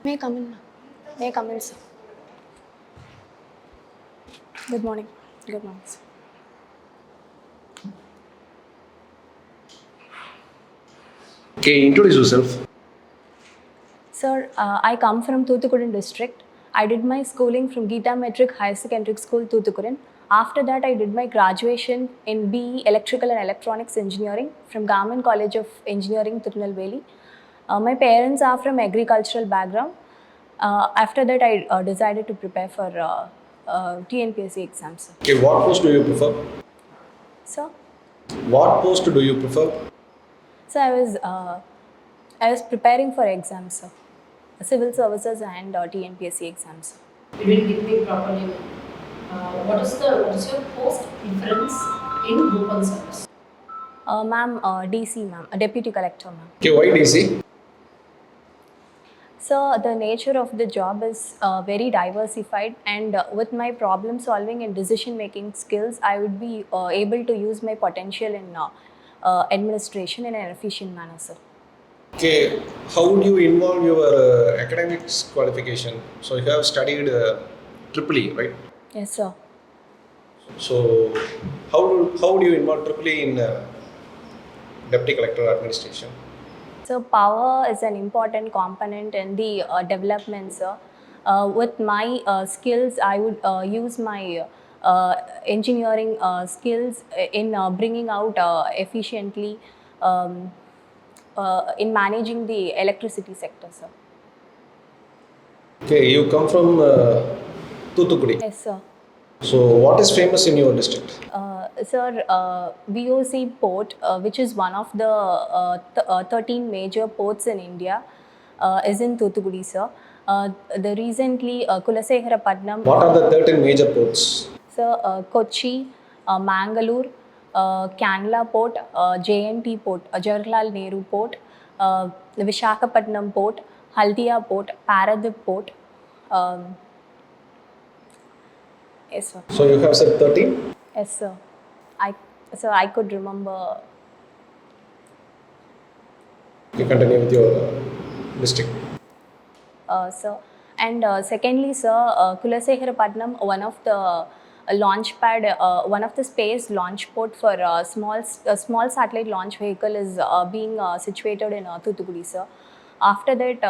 May I come in? May I come in, sir? Good morning. Good morning, sir. Okay, introduce yourself. Sir, I come from Thoothukudin district. I did my schooling from Geeta Metric Higher Secondary School, Thoothukudin. After that, I did my graduation in BE Electrical and Electronics Engineering from Government College of Engineering, Tirunelveli. My parents are from agricultural background. After that, I decided to prepare for TNPSC exams, sir. Okay, what post do you prefer? Sir? What post do you prefer? So I was preparing for exams, sir. Civil services and TNPSC exams. You didn't give me properly. What is your post preference in group one service? Ma'am, DC, ma'am, deputy collector, ma'am. Okay, why DC? So the nature of the job is very diversified, and with my problem solving and decision making skills, I would be able to use my potential in administration in an efficient manner, sir. Okay, how would you involve your academics qualification? So you have studied Triple E, right? Yes, sir. So how do you involve Triple E in deputy collector administration? So power is an important component in the development, sir. With my skills, I would use my engineering skills in bringing out efficiently in managing the electricity sector, sir. Okay, you come from Thoothukudi. Yes, sir. So what is famous in your district? Sir, VOC port, which is one of the 13 major ports in India, is in Thoothukudi, sir. The recently Kulasekharapatnam. What are the 13 major ports? Sir, Kochi, Mangalore, Kanla port, JNT port, Jawaharlal Nehru port, Visakhapatnam port, Haldia port, Paradip port. Yes, sir. So you have said 13? Yes, sir. I could remember. You continue with your district. Sir. And secondly, sir, Kulasekharapatnam, one of the launch pad, one of the space launch port for small satellite launch vehicle is being situated in Thoothukudi, sir. After that,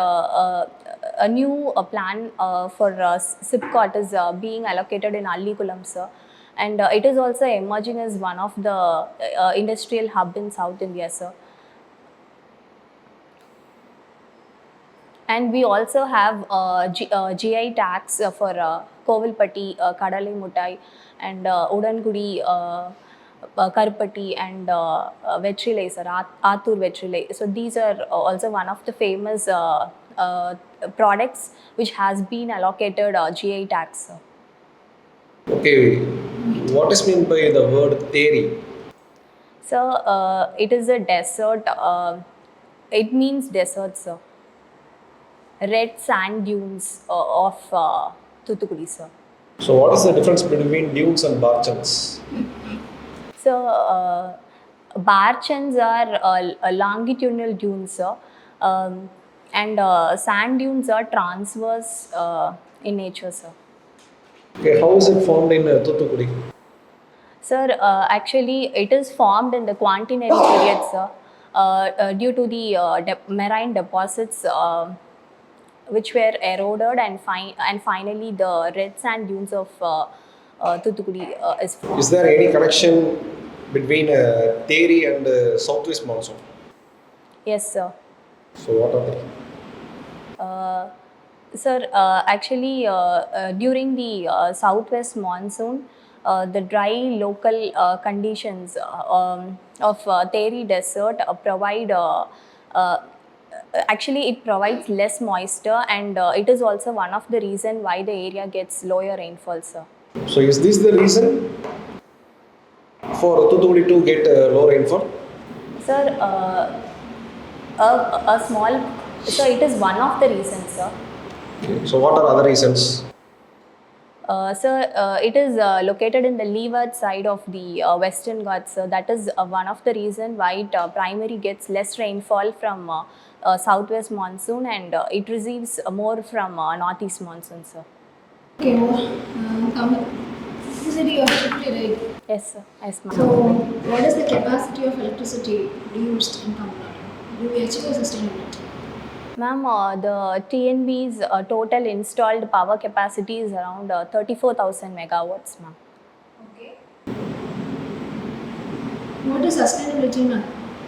a new plan for SIPCOT is being allocated in Allikulam, sir. And it is also emerging as one of the industrial hub in South India, sir. And we also have GI tags for Kovilpatti, Kadalai Muttai, and Udangudi, Karupatti, and Vetrilai, sir, Athur Vetrilai. So these are also one of the famous products which has been allocated GI tags, sir. Okay, what is meant by the word theory? So it is a desert. It means desert, sir. Red sand dunes of Thoothukudi, sir. So what is the difference between dunes and barchans? So barchans are longitudinal dunes, sir, and sand dunes are transverse in nature, sir. Okay, how is it formed in Thoothukudi? Sir, actually, it is formed in the Quaternary period, sir, due to the marine deposits which were eroded, and finally the red sand dunes of Thoothukudi is formed. Is there any connection between Teri and southwest monsoon? Yes, sir. So what are they? Sir, actually, during the southwest monsoon, the dry local conditions of Teri Desert provide. Actually, it provides less moisture, and it is also one of the reason why the area gets lower rainfall, sir. So is this the reason for Thoothukudi to get low rainfall? Sir, a small. So it is one of the reasons, sir. Okay. So what are other reasons? Sir, it is located in the leeward side of the Western Ghats. That is one of the reason why it primary gets less rainfall from southwest monsoon, and it receives more from northeast monsoon, sir. Okay, Tamil. You said you are Tripoli, right? Yes, sir. Yes, ma'am. So, what is the capacity of electricity used in Tamil Nadu? Do we achieve a sustainability? Ma'am, the TNB's total installed power capacity is around 34,000 megawatts, ma'am. Okay. What is sustainability in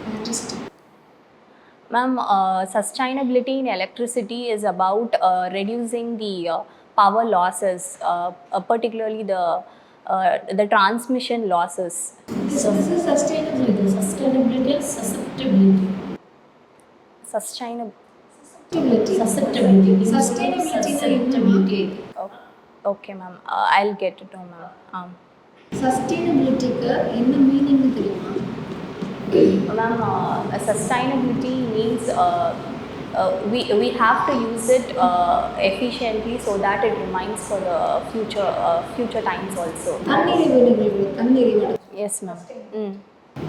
electricity? Ma'am, sustainability in electricity is about reducing the power losses, particularly the transmission losses. This is sustainability. Sustainability and susceptibility. Sustainable. Susceptibility. Sustainability. Okay, ma'am. I'll get it, ma'am. Sustainability-க்கு என்ன meaning தெரியுமா? Ma'am, sustainability means we have to use it efficiently so that it remains for the future times also. தன்னிறைவு. Yes, ma'am.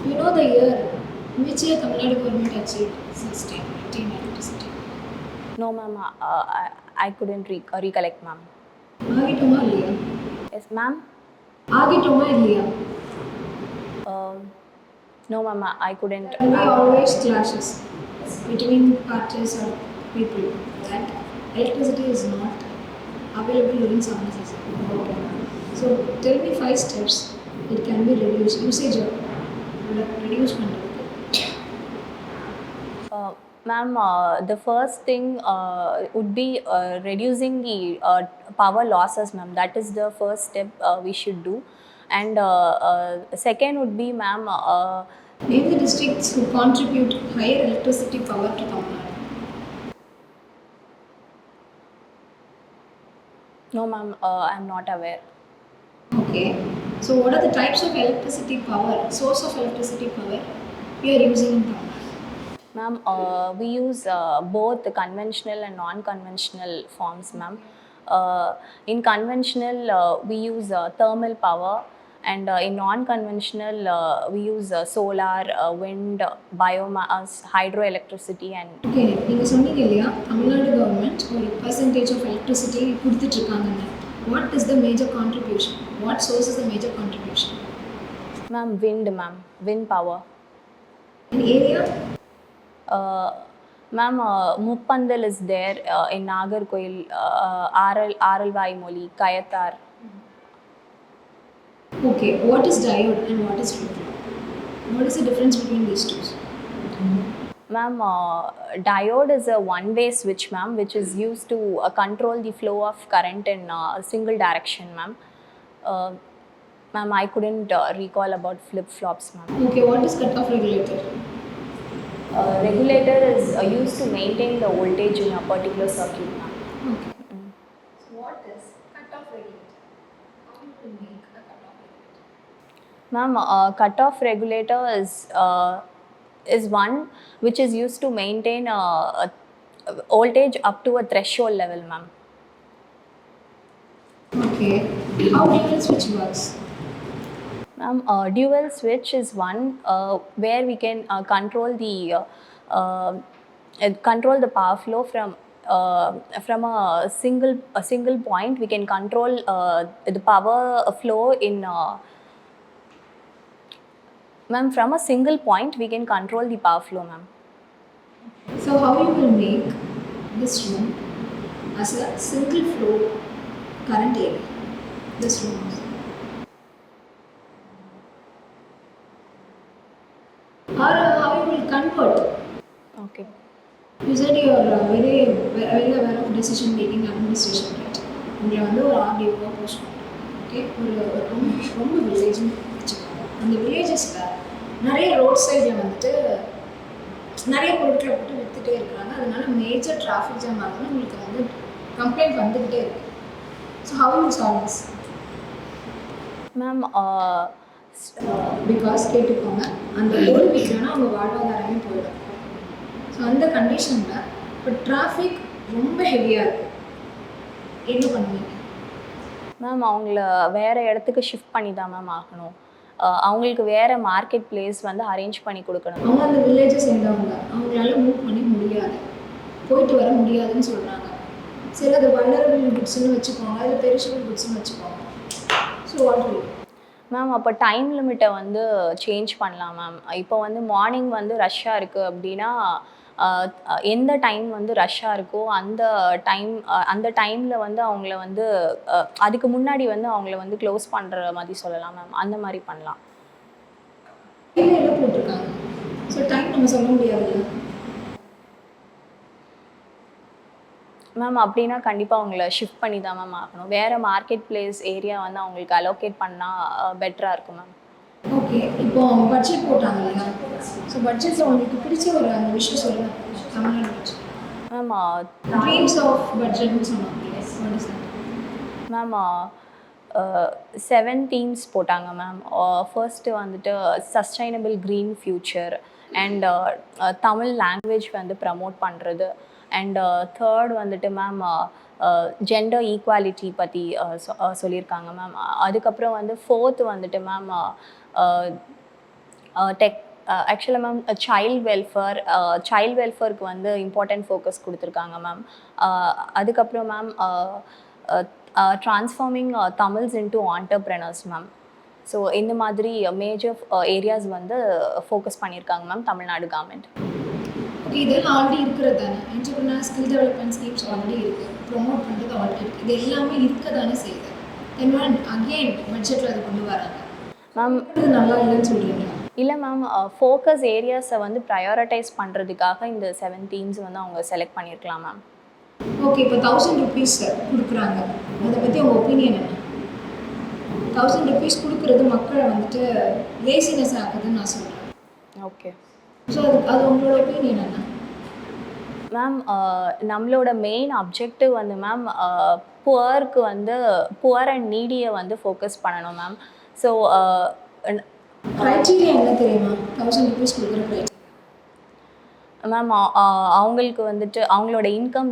You know the year in which year Tamil Nadu government achieved sustainability in electricity? No, ma'am. I couldn't recollect, ma'am. ஆகிட்டோமா இல்லையா? Yes, ma'am. ஆகிட்டோமா இல்லையா? No, ma'am. I couldn't. There are always clashes between parties or people that electricity is not available during summer season. Okay. So tell me 5 steps it can be reduced, usage of reduce பண்ணுறதுக்கு. Ma'am, the first thing would be reducing the power losses, ma'am. That is the first step we should do. And second would be, ma'am, name the districts who contribute higher electricity power to Tamil Nadu. No, ma'am, I'm not aware. Okay. So what are the types of electricity power, source of electricity power we are using in Tamil Nadu? Ma'am, we use both the conventional and non-conventional forms, ma'am. In conventional, we use thermal power, and in non-conventional, we use solar, wind, biomass, hydroelectricity, and Okay, நீங்கள் சொன்னீங்க இல்லையா Tamil Nadu government ஒரு percentage of electricity கொடுத்துட்ருக்காங்கன்னு. What is the major contribution? What source is the major contribution? ma'am, wind power. In area? Ma'am, Muppandal is there in Nagarkoil, Aralvaimoli, Kayathar. Okay, what is diode and what is flip-flop? What is the difference between these two? Ma'am, diode is a one-way switch, ma'am, which is used to control the flow of current in a single direction, ma'am. Ma'am, I couldn't recall about flip-flops, ma'am. Okay, what is cutoff regulator? Regulator is used to maintain the voltage in a particular circuit, ma'am. Okay. So what is cutoff regulator? How do you make a cutoff regulator? Ma'am, cutoff regulator is one which is used to maintain a voltage up to a threshold level, ma'am. Okay. How dual switch works? Ma'am, dual switch is one where we can control the power flow from a single point. We can control the power flow in ma'am, from a single point we can control the power flow, ma'am. So how you will make this room as a single flow current area? This room also. Or how you will convert? Okay. You said you are very aware of decision making administration, right? உங்களை வந்து ஒரு ஆர்டிஓவாக post பண்ணுறோம். Okay, ஒரு ரொம்ப வில்லேஜ்னு வச்சுக்கோங்க. அந்த வில்லேஜஸில் நிறைய road சைடில் வந்துட்டு நிறைய பொருட்களை போட்டு விற்றுட்டே இருக்கிறாங்க. அதனால மேஜர் டிராஃபிக் ஜாம் ஆகுதுன்னு உங்களுக்கு வந்து கம்ப்ளைண்ட் வந்துக்கிட்டே இருக்கு. So how you solve this? Ma'am, because கேட்டுக்கோங்க, அந்த பொருள் விற்கலன்னா அவங்க வாழ்வாதாரமே போயிடும். ஸோ அந்த கண்டிஷனில் இப்போ டிராஃபிக் ரொம்ப ஹெவியாக இருக்குது, என்ன பண்ணுவீங்க? மேம் அவங்கள வேறு இடத்துக்கு ஷிஃப்ட் பண்ணி தான் மேம் ஆகணும். அவங்களுக்கு வேறு மார்க்கெட் பிளேஸ் வந்து அரேஞ்ச் பண்ணி கொடுக்கணும். அவங்க அந்த வில்லேஜை சேர்ந்தவங்க, அவங்களால மூவ் பண்ணி முடியாது, போயிட்டு வர முடியாதுன்னு சொல்கிறாங்க. சரி, அது வல்னரபிள் குட்ஸ்ன்னு வச்சுக்கோங்க, அது பெரிஷபிள் குட்ஸ்ன்னு வச்சுக்கோங்க. ஸோ வாட் டு மேம் அப்போ டைம் லிமிட்டை வந்து சேஞ்ச் பண்ணலாம் மேம். இப்போ வந்து மார்னிங் வந்து ரஷ்ஷாக இருக்குது அப்படின்னா எந்த டைம் வந்து ரஷ்ஷாக இருக்கோ அந்த டைமில் வந்து அவங்கள வந்து அதுக்கு முன்னாடி வந்து அவங்கள வந்து க்ளோஸ் பண்ணுற மாதிரி சொல்லலாம் மேம். அந்த மாதிரி பண்ணலாம். எல்லாம் போட்டிருக்காங்க. ஸோ டைம் நம்ம சொல்ல முடியாதுல்ல மேம். அப்படின்னா கண்டிப்பாக அவங்கள ஷிஃப்ட் பண்ணி தான் மேம் ஆகணும். வேறு மார்க்கெட் பிளேஸ் ஏரியா வந்து அவங்களுக்கு அலோகேட் பண்ணால் பெட்டராக இருக்கும் மேம். ஓகே, இப்போ அவங்க பட்ஜெட் போட்டாங்க இல்லையா? ஸோ பட்ஜெட்டில் உங்களுக்கு பிடிச்ச ஒரு அந்த விஷயம் சொல்லுங்கள். Tamil Nadu budget ma'am dreams of பட்ஜெட்னு சொன்னாங்க. மேம் 7 தீம்ஸ் போட்டாங்க மேம். ஃபர்ஸ்ட்டு வந்துட்டு sustainable green future and Tamil language வந்து ப்ரமோட் பண்ணுறது. அண்ட் தேர்ட் வந்துட்டு மேம் ஜெண்டர் ஈக்குவாலிட்டி பற்றி சொல்லியிருக்காங்க மேம். அதுக்கப்புறம் வந்து ஃபோர்த் வந்துட்டு மேம் ஆக்சுவலாக மேம் சைல்ட் வெல்ஃபேருக்கு வந்து இம்பார்ட்டன்ட் ஃபோக்கஸ் கொடுத்துருக்காங்க மேம். அதுக்கப்புறம் ma'am transforming Tamils into entrepreneurs ma'am. So இந்த மாதிரி மேஜர் ஏரியாஸ் வந்து ஃபோக்கஸ் பண்ணியிருக்காங்க மேம் தமிழ்நாடு கவர்மெண்ட். ஓகே, இதெல்லாம் ஆல்ரெடி இருக்கிறது தானே. Entrepreneur skill development schemes already இருக்குது, ப்ரொமோட் பண்ணுறது ஆல்ரெடி இருக்குது. இது எல்லாமே இருக்க தானே செய்யுது. தென் அகெயின் பட்ஜெட்டில் அது கொண்டு வராங்க மேம். இது நல்லா இல்லைன்னு சொல்கிறீங்களா? இல்லை மேம், ஃபோக்கஸ் ஏரியாஸை வந்து ப்ரையாரிட்டைஸ் பண்ணுறதுக்காக இந்த 7 தீம்ஸ் வந்து அவங்க செலக்ட் பண்ணியிருக்கலாம் மேம். ஓகே, இப்போ 1000 rupees கொடுக்குறாங்க, அதை பற்றி உங்கள் ஒப்பீனியன் என்ன? 1000 rupees கொடுக்குறது மக்களை வந்துட்டு லேசினஸ் ஆகுதுன்னு நான் சொல்கிறேன். ஓகே. ஸோ அது உங்களோட ஒப்பீனியன் என்ன? மேம் நம்மளோட மெயின் அப்ஜெக்டிவ் வந்து மேம் புவருக்கு வந்து புவர் அண்ட் நீடியை வந்து ஃபோக்கஸ் பண்ணணும் மேம். ஸோ க்ரைட்டீரியா என்ன தெரியுமா? 1000 rupees கொடுக்குற க்ரைட்டீரியா மேம் அவங்களுக்கு வந்துட்டு அவங்களோட இன்கம்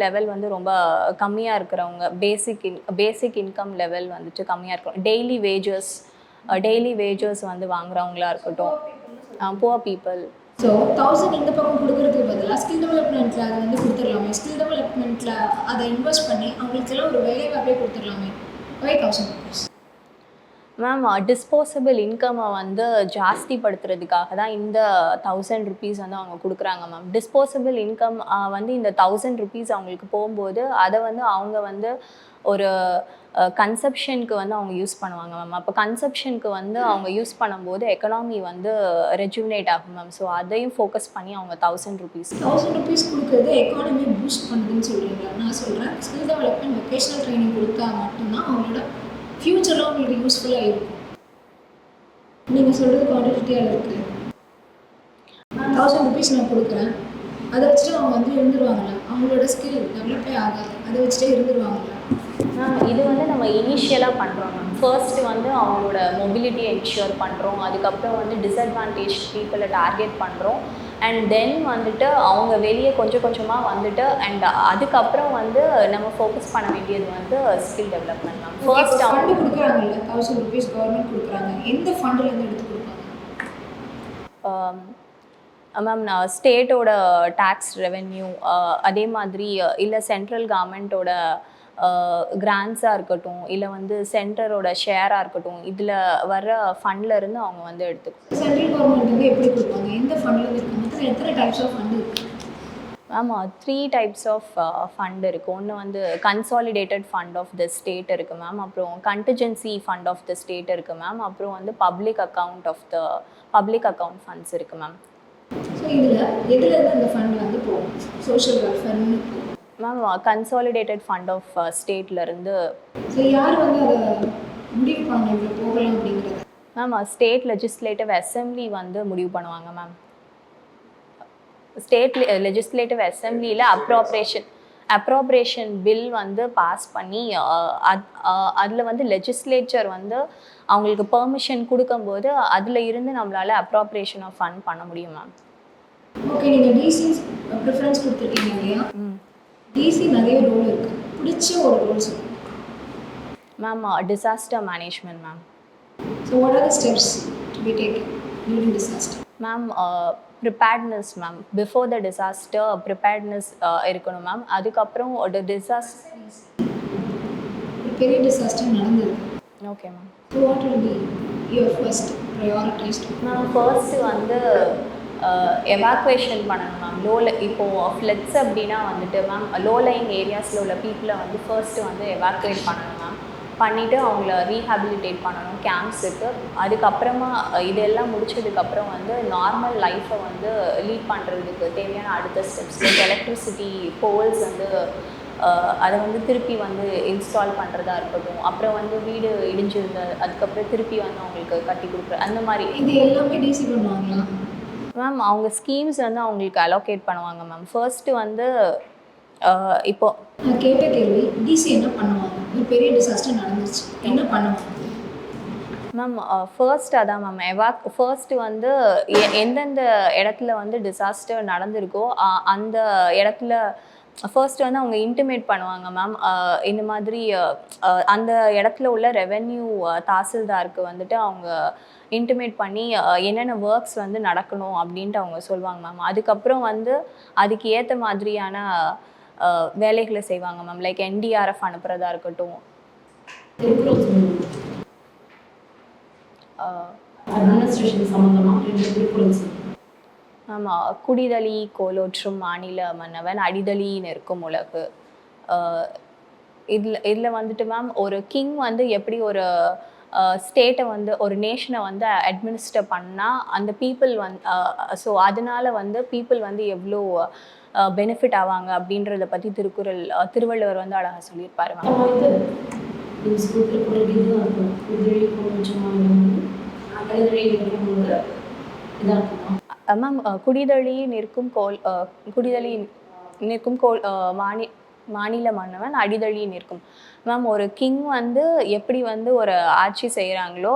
லெவல் வந்து ரொம்ப கம்மியாக இருக்கிறவங்க, பேசிக் இன்கம் லெவல் வந்துட்டு கம்மியாக இருக்கும். டெய்லி வேஜஸ் வந்து வாங்குறவங்களா இருக்கட்டும், புவர் பீப்புள். ஸோ 1000 இந்த பக்கம் கொடுக்குறதுக்கு பதிலாக ஸ்கில் டெவலப்மெண்ட்டில் அதை வந்து கொடுத்துடலாமே. ஸ்கில் டெவலப்மெண்ட்டில் அதை இன்வெஸ்ட் பண்ணி அவங்களுக்கெல்லாம் ஒரு வேலை வாய்ப்பே கொடுத்துடலாமே. வை 1000 rupees? மேம் டிஸ்போசபிள் இன்கம்மை வந்து ஜாஸ்திப்படுத்துறதுக்காக தான் இந்த 1000 rupees வந்து அவங்க கொடுக்குறாங்க மேம். டிஸ்போசபிள் இன்கம் வந்து இந்த 1000 rupees அவங்களுக்கு போகும்போது அதை வந்து அவங்க வந்து ஒரு கன்சப்ஷனுக்கு வந்து அவங்க யூஸ் பண்ணுவாங்க மேம். அப்போ கன்சப்ஷனுக்கு வந்து அவங்க யூஸ் பண்ணும்போது எக்கனாமி வந்து ரெஜுவினேட் ஆகும் மேம். ஸோ அதையும் ஃபோக்கஸ் பண்ணி அவங்க 1000 rupees கொடுக்குறது எக்கானமி பூஸ்ட் பண்ணுதுன்னு சொல்கிறீங்களா? நான் சொல்கிறேன், ஸ்கில் டெவலப்மெண்ட் வொகேஷனல் ட்ரைனிங் கொடுத்தா மட்டும்தான் அவங்களோட ஃப்யூச்சரில் உங்களுக்கு யூஸ்ஃபுல்லாக இருக்கும். நீங்கள் சொல்கிறது குவான்டிட்டியாக இருக்குது. 1000 rupees நான் கொடுக்குறேன், அதை வச்சுட்டு அவங்க வந்து இருந்துருவாங்களா? அவங்களோட ஸ்கில் டெவலப்பே ஆகாது, அதை வச்சுட்டே இருந்துருவாங்களா? இது வந்து நம்ம இனிஷியலாக பண்ணுறோம் மேம். ஃபர்ஸ்ட்டு வந்து அவங்களோட மொபிலிட்டியை என்ஷூர் பண்ணுறோம். அதுக்கப்புறம் வந்து டிஸ்அட்வான்டேஜ் பீப்புளை டார்கெட் பண்ணுறோம். அண்ட் தென் வந்துட்டு அவங்க வெளியே கொஞ்சம் கொஞ்சமாக வந்துட்டு அண்ட் அதுக்கப்புறம் வந்து நம்ம ஃபோக்கஸ் பண்ண வேண்டியது வந்து skill development ma'am. First fund கொடுக்குறாங்கல்ல, 1000 rupees கவர்மெண்ட் கொடுக்குறாங்க, எந்த ஃபண்டுலேருந்து எடுத்து கொடுப்பாங்க மேம்? ஸ்டேட்டோட டேக்ஸ் ரெவென்யூ, அதே மாதிரி இல்லை சென்ட்ரல் கவர்மெண்ட்டோட கிராண்ட்ஸாக இருக்கட்டும், இல்லை வந்து சென்டரோட ஷேராக இருக்கட்டும், இதில் வர ஃபண்டில் இருந்து அவங்க வந்து எடுத்துக்கணும். சென்ட்ரல் கவர்மெண்ட் வந்து எப்படி கொடுப்பாங்க? எந்த ஃபண்டில் இருக்குது? எத்தனை டைப்ஸ் ஆஃப் ஃபண்டு இருக்குது? ஆமாம், 3 types ஆஃப் ஃபண்ட் இருக்குது. ஒன்று வந்து consolidated fund of the state இருக்குது மேம். அப்புறம் contingency fund of the state இருக்குது மேம். அப்புறம் வந்து பப்ளிக் அக்கவுண்ட் ஃபண்ட்ஸ் இருக்குது மேம். ஸோ இதில் எதுலேருந்து அந்த ஃபண்ட் வந்து போகும்? சோஷியல் வெல்ஃபேர்னு மேம் கன்சாலிடேட்டட் ஃபண்ட் ஆஃப் ஸ்டேட்லேருந்து. ஸோ யார் வந்து அதை முடிவு பண்ண இவ்வளோ போகலாம் அப்படிங்கிறது? மேம் ஸ்டேட் லெஜிஸ்லேட்டிவ் அசெம்பிளி வந்து முடிவு பண்ணுவாங்க மேம். ஸ்டேட் லெஜிஸ்லேட்டிவ் அசெம்பிளியில் அப்ராப்ரேஷன் பில் வந்து பாஸ் பண்ணி அதில் வந்து லெஜிஸ்லேச்சர் வந்து அவங்களுக்கு பெர்மிஷன் கொடுக்கும்போது அதில் இருந்து நம்மளால் அப்ராப்ரேஷன் ஆஃப் ஃபண்ட் பண்ண முடியும் மேம். ஓகே, நீங்கள் டிசி ப்ரிஃபரன்ஸ் கொடுத்துருக்கீங்க இல்லையா? டிசி நிறைய ரோல் இருக்குது, பிடிச்ச ஒரு ரோல் சொல்லுங்கள். Ma'am disaster management ma'am. So what are the steps to be taken during disaster? Ma'am preparedness ma'am. Before the disaster preparedness இருக்கணும் மேம். அதுக்கப்புறம் ஒரு ஒரு பெரிய disaster நடந்தது. Okay ma'am. So what will be your first prioritized? Ma'am first வந்து evacuation பண்ணணும் ma'am. இப்போது floods அப்படின்னா வந்துட்டு மேம் லோ லைங் ஏரியாஸில் உள்ள பீப்புளை வந்து ஃபர்ஸ்ட்டு வந்து எவாக்குவேட் பண்ணணும் மேம். பண்ணிவிட்டு அவங்கள ரீஹாபிலிட்டேட் பண்ணணும் கேம்ப்ஸுக்கு. அதுக்கப்புறமா இதெல்லாம் முடிச்சதுக்கப்புறம் வந்து நார்மல் லைஃப்பை வந்து லீட் பண்ணுறதுக்கு தேவையான அடுத்த ஸ்டெப்ஸ் லைக் எலக்ட்ரிசிட்டி போல்ஸ் வந்து அதை வந்து திருப்பி வந்து இன்ஸ்டால் பண்ணுறதா இருக்கட்டும். அப்புறம் வந்து வீடு இடிஞ்சிருந்த அதுக்கப்புறம் திருப்பி வந்து அவங்களுக்கு கட்டி கொடுக்குற அந்த மாதிரி. இது எல்லாமே டிசி பண்ணுவாங்களா மேம்? அவங்க ஸ்கீம்ஸ் வந்து அவங்களுக்கு அலோகேட் பண்ணுவாங்க மேம். ஃபர்ஸ்ட்டு வந்து இப்போ நான் கேட்ட கேள்வி, டிசி என்ன பண்ணுவாங்க? ஒரு பெரிய டிசாஸ்டர் நடந்துச்சு, என்ன பண்ணுவாங்க மேம்? ஃபர்ஸ்ட் அதான் மேம் ஃபர்ஸ்ட்டு வந்து எந்தெந்த இடத்துல வந்து டிசாஸ்டர் நடந்திருக்கோ அந்த இடத்துல ஃபர்ஸ்ட் வந்து அவங்க இன்டிமேட் பண்ணுவாங்க மேம். இந்த மாதிரி அந்த இடத்துல உள்ள ரெவென்யூ தாசில்தாருக்கு வந்துட்டு அவங்க இன்டிமேட் பண்ணி என்னென்ன ஒர்க்ஸ் வந்து நடக்கணும் அப்படின்ட்டு அவங்க சொல்லுவாங்க மேம். அதுக்கப்புறம் வந்து அதுக்கு ஏற்ற மாதிரியான வேலைகளை செய்வாங்க மேம். லைக் என்டிஆர்எஃப் அனுப்புகிறதா இருக்கட்டும். அட்மினிஸ்ட்ரேஷன் சம்மந்தமாக ஆமாம். குடிதழி கோலோற்றும் மாநில மன்னவன் அடிதழி நிற்கும் உலகு. இதில் வந்துட்டு மேம் ஒரு கிங் வந்து எப்படி ஒரு ஸ்டேட்டை வந்து ஒரு நேஷனை வந்து அட்மினிஸ்டர் பண்ணால் அந்த பீப்புள் ஸோ அதனால வந்து பீப்புள் வந்து எவ்வளோ பெனிஃபிட் ஆவாங்க அப்படின்றத பற்றி திருவள்ளுவர் வந்து அழகாக சொல்லியிருப்பாரு மேம். மேம் குடிதழி நிற்கும் மாநில மன்னவன் அடிதழி நிற்கும். மேம் ஒரு கிங் வந்து எப்படி வந்து ஒரு ஆட்சி செய்கிறாங்களோ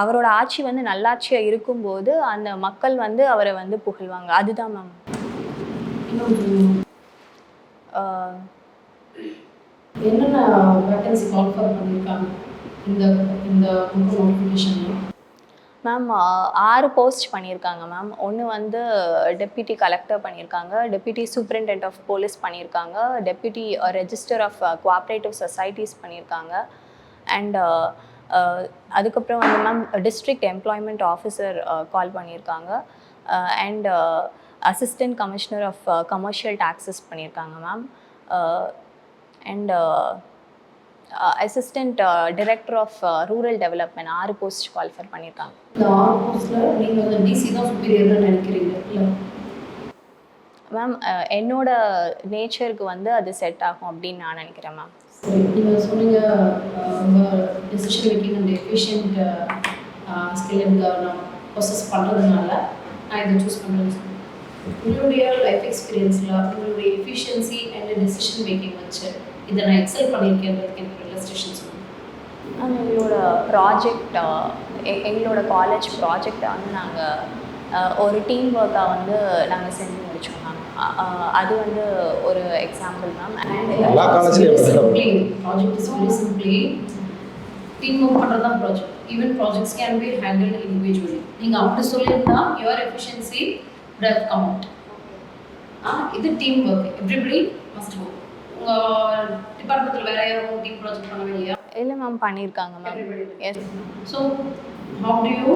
அவரோட ஆட்சி வந்து நல்லாட்சியாக இருக்கும்போது அந்த மக்கள் வந்து அவரை வந்து புகழ்வாங்க. அதுதான் மேம். என்னென்ன வேகன்சி கால்ஃபர் பண்ணியிருக்காங்க இந்த நோட்டிஃபிகேஷன்ல? மேம் 6 போஸ்ட் பண்ணியிருக்காங்க மேம். ஒன்று வந்து டெப்யூட்டி கலெக்டர் பண்ணியிருக்காங்க, டெப்யூட்டி சூப்பரிண்டென்ட் ஆஃப் போலீஸ் பண்ணியிருக்காங்க, deputy register of cooperative societies பண்ணியிருக்காங்க. அண்ட் அதுக்கப்புறம் வந்து ma'am district employment officer call பண்ணியிருக்காங்க. And assistant commissioner of commercial taxes பண்ணியிருக்காங்க ma'am. And assistant director of rural development 6 post qualify பண்ணியிருக்காங்க. இந்த 6 போஸ்ட்டில் நீங்கள் வந்து டிசி தான் சுப்பீரியர்னு நினைக்கிறீங்க இல்லை மேம்? என்னோட நேச்சருக்கு வந்து அது செட் ஆகும் அப்படின்னு நான் நினைக்கிறேன் மேம். சரி, நீங்கள் சொன்னீங்க ரொம்ப decision making and efficient skill நான் ப்ரொசஸ் பண்ணுறதுனால நான் இதை சூஸ் பண்ணுறேன். உங்களுடைய லைஃப் எக்ஸ்பீரியன்ஸில் உங்களுடைய எஃபிஷியன்சி அண்ட் டெசிஷன் மேக்கிங் வச்சு இதை நான் எக்ஸல் பண்ணியிருக்கேன்றதுக்கு எனக்கு ரெஜிஸ்ட்ரேஷன் சொல்லுங்கள். எங்களோட ப்ராஜெக்ட் எங்களோட காலேஜ் ப்ராஜெக்டை வந்து நாங்கள் ஒரு டீம் ஒர்க்காக வந்து நாங்கள் செஞ்சு முடித்தோம் மேம். அது வந்து ஒரு எக்ஸாம்பிள் மேம். அண்ட் எல்லா காலேஜ்லையும் project is very simply team work பண்ணுறது தான் project. Even projects can be handle individually. நீங்கள் அப்படி சொல்லியிருந்தா your efficiency would come out. இது team work, everybody must go. உங்கள் டிபார்ட்மெண்ட்டில் வேறு யாரும் டீம் ப்ராஜெக்ட் பண்ணவே இல்லையா? இல்லை மேம், பண்ணியிருக்காங்க ma'am. Yes. So how do you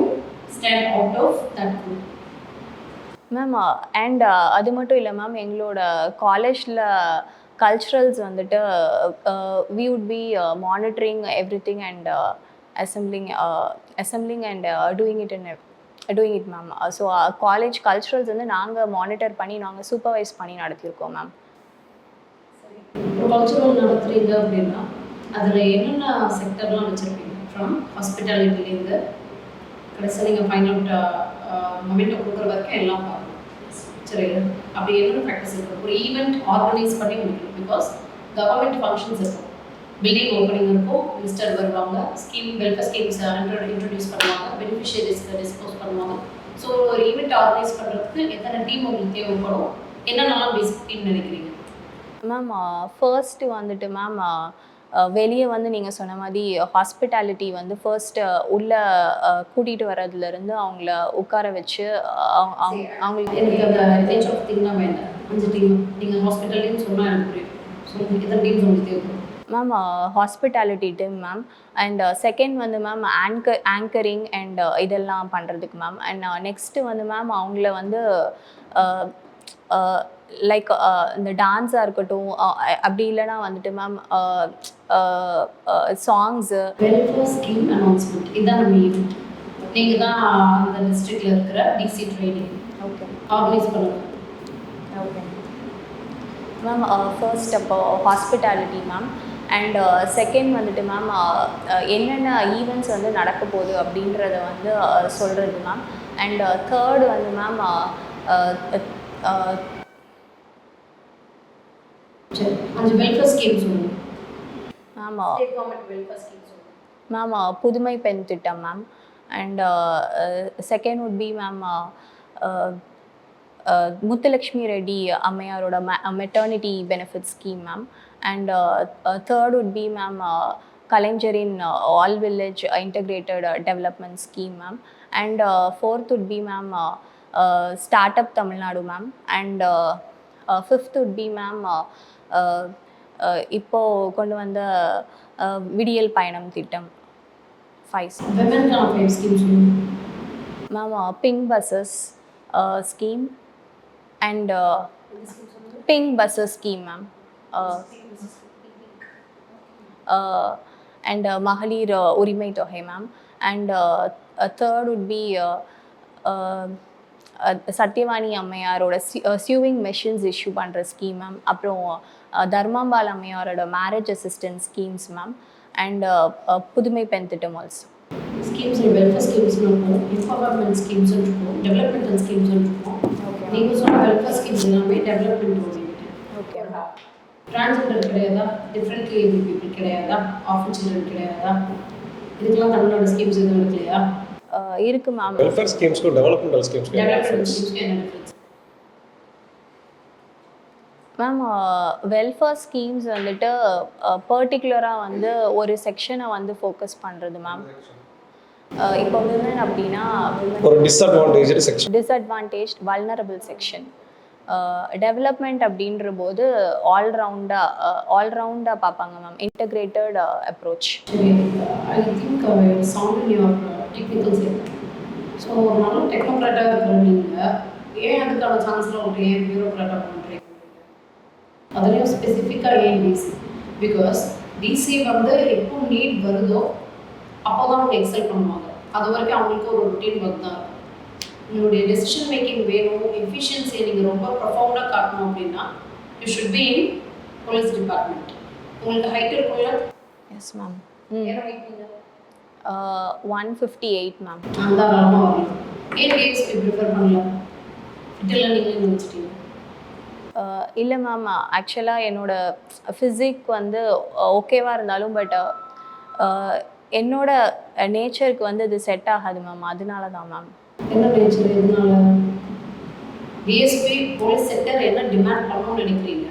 stand out of that group? Ma'am and அது மட்டும் இல்லை மேம், எங்களோட காலேஜில் கல்ச்சுரல்ஸ் வந்துட்டு we would be monitoring everything and assembling and doing it ma'am. So college culturals வந்து நாங்கள் மானிட்டர் பண்ணி நாங்கள் சூப்பர்வைஸ் பண்ணி நடத்தியிருக்கோம் மேம். ஒரு கல்ச்சுரல் நடத்துறீங்க அப்படின்னா அதில் என்னென்ன செக்டர்லாம் வச்சுருப்பீங்க? ஃப்ரம் ஹாஸ்பிட்டாலிட்டிலேருந்து கடைசியாக நீங்கள் ஃபைண்ட் அவுட் மொமெண்ட்டை கொடுக்குற வரைக்கும் எல்லாம் பார்க்கணும். சரி, அப்படி என்னென்ன ப்ராக்டிஸ் இருக்குது? ஒரு ஈவெண்ட் ஆர்கனைஸ் பண்ணி முடிக்கணும். பிகாஸ் கவர்மெண்ட் ஃபங்க்ஷன்ஸ் இருக்கும், பில்டிங் ஓப்பனிங் இருக்கும், மினிஸ்டர் வருவாங்க, ஸ்கீம் வெல்ஃபேர் ஸ்கீம்ஸ் இன்ட்ரடியூஸ் பண்ணுவாங்க, பெனிஃபிஷியரிஸ்க்கு டிஸ்போஸ் பண்ணுவாங்க. ஸோ ஒரு ஈவெண்ட் ஆர்கனைஸ் பண்ணுறதுக்கு எத்தனை டீம் உங்களுக்கு தேவைப்படும்? என்னென்னலாம் பேசிக் டீம் நினைக்கிறீங்க? மேம் ஃபர்ஸ்ட்டு வந்துட்டு மேம் வெளியே வந்து நீங்கள் சொன்ன மாதிரி ஹாஸ்பிட்டாலிட்டி வந்து ஃபர்ஸ்ட்டு உள்ளே கூட்டிகிட்டு வர்றதுலேருந்து அவங்கள உட்கார வச்சு அவங்களுக்கு எனக்கு அந்த நேச்சர் ஆஃப் திங்னா வேண்டாம். 5 டீம் நீங்கள் ஹாஸ்பிட்டல்லேன்னு சொன்னால் எனக்கு புரியும். ஸோ எத்தனை டீம்ஸ் உங்களுக்கு தேவைப்படும்? Ma'am hospitality team ma'am and second வந்து மேம் ஆங்கரிங் அண்ட் இதெல்லாம் பண்ணுறதுக்கு மேம் அண்ட் நெக்ஸ்ட்டு வந்து மேம் அவங்கள வந்து லைக் இந்த டான்ஸாக இருக்கட்டும் அப்படி இல்லைனா வந்துட்டு ma'am songs welfare scheme announcement இதான் நம்ம ஈவெண்ட். நீங்கள் தான் அந்த டிஸ்ட்ரிக்டில் இருக்கிற டிசி ட்ரைனிங் ஓகே ஆர்கனைஸ் பண்ணுங்க. ஓகே மேம் ஃபர்ஸ்ட் அப்போ ஹாஸ்பிட்டாலிட்டி மேம் அண்ட் செகண்ட் வந்துட்டு மேம் என்னென்ன ஈவெண்ட்ஸ் வந்து நடக்க போகுது அப்படின்றத வந்து சொல்கிறது மேம் அண்ட் தேர்டு வந்து மேம் சரி 5 வெல்ஃபேர் ஸ்கீம் சொல்லுங்கள். Ma'am state government welfare scheme சொல்லுங்கள். மேம் புதுமை பெண் திட்டம் ma'am and second would be ma'am Muthulakshmi Reddy அம்மையாரோட maternity benefit scheme ma'am and third would be ma'am கலைஞரின் all village integrated development scheme ma'am and fourth would be ma'am start up Tamil Nadu ma'am and fifth would be ma'am இப்போது கொண்டு வந்த விடியல் பயணம் திட்டம் 5 விமென்கான 5 scheme சொல்லுங்கள். Ma'am pink buses scheme and pink buses scheme ma'am and மகளிர் உரிமை தொகை ma'am and third would be Sathyavani அம்மையாரோட சியூவிங் மெஷின்ஸ் இஷ்யூ பண்ணுற ஸ்கீம் மேம் அப்புறம் தர்மாம்பால் அம்மையாரோட marriage assistance schemes ma'am and புதுமை பெண் திட்டம் ஆல்சோ. ஸ்கீம்ஸ் வெல்ஃபேர் ஸ்கீம்ஸ் இருக்கும், எம்பவர்மெண்ட் ஸ்கீம்ஸ் இருக்கும், டெவலப்மெண்டல் ஸ்கீம்ஸ் இருக்கும். நீங்கள் சொன்ன வெல்ஃபேர் ஸ்கீம்ஸ் எல்லாமே டெவலப்மெண்ட் ஓரியன்ட். ஓகே டிரான்ஸ்ஜெண்டர் கிடையாதா? டிஃப்ரெண்ட்லி ஏபிள் பீப்புள் கிடையாதா? ஆஃபர் சில்ட்ரன் கிடையாதா? இதுக்கெல்லாம் தமிழ்நாடு ஸ்கீம்ஸ் எதுவும் இருக்கலையா? இருக்கு மேம். வெல்ஃபேர் ஸ்கீம்ஸ்க்கும் டெவலப்மெண்டல் ஸ்கீம்ஸ்க்கும் டெவலப்மெண்ட் ஸ்கீம்ஸ்க்கு என்ன டிஃபரன்ஸ்? மேம் வெல்ஃபேர் ஸ்கீம்ஸ் வந்துட்டு பர்டிகுலராக வந்து ஒரு செக்ஷனை வந்து ஃபோக்கஸ் பண்ணுறது மேம். இப்போ விமன் அப்படின்னா ஒரு disadvantage section, disadvantage vulnerable section. Development அப்படின்ற போது ஆல்ரவுண்டாக பார்ப்பாங்க மேம், இன்டகிரேட்டட் அப்ரோச். சரி, I think sound in your technical side. So ஒரு நல்ல டெக்னோக்ராட்டாக இருக்கிற நீங்கள் ஏன் அதுக்கான சான்ஸ்லாம் உங்களுக்கு ஏன் பியூரோக்ராட்டாக பண்ணுறீங்க? அதுலேயும் ஸ்பெசிஃபிக்காக ஏன் டிசி? பிகாஸ் டிசி வந்து எப்போ நீட் வருதோ அப்போ தான் அவங்க எக்ஸல் பண்ணுவாங்க. அது வரைக்கும் அவங்களுக்கு ஒரு ரொட்டீன் ஒர்க் தான் இருக்கும். உங்களுடைய டெசிஷன் மேக்கிங் வேணும், எஃபிஷியன்சியை நீங்கள் ரொம்ப ப்ரொஃபவுண்டாக காட்டணும் அப்படின்னா you should be in police department. உங்களுக்கு ஹைட் இருக்கும்ல? Yes ma'am. என்ன ஹைட் நீங்கள்? 158 மேம். தாராளமாக வரலாம். ஏன் டிஎஸ்பி ப்ரிஃபர் பண்ணல? ஃபிட்டில் நீங்களே நினச்சிட்டீங்க? இல்லை மேம், ஆக்சுவலாக என்னோட ஃபிசிக் வந்து ஓகேவாக இருந்தாலும் பட் என்னோட நேச்சருக்கு வந்து இது செட் ஆகாது மேம், அதனால தான் மேம். என்ன நேச்சர்? எதனால? டிஎஸ்பி போலீஸ் செக்டர் என்ன டிமாண்ட் பண்ணணும்னு நினைக்கிறீங்க?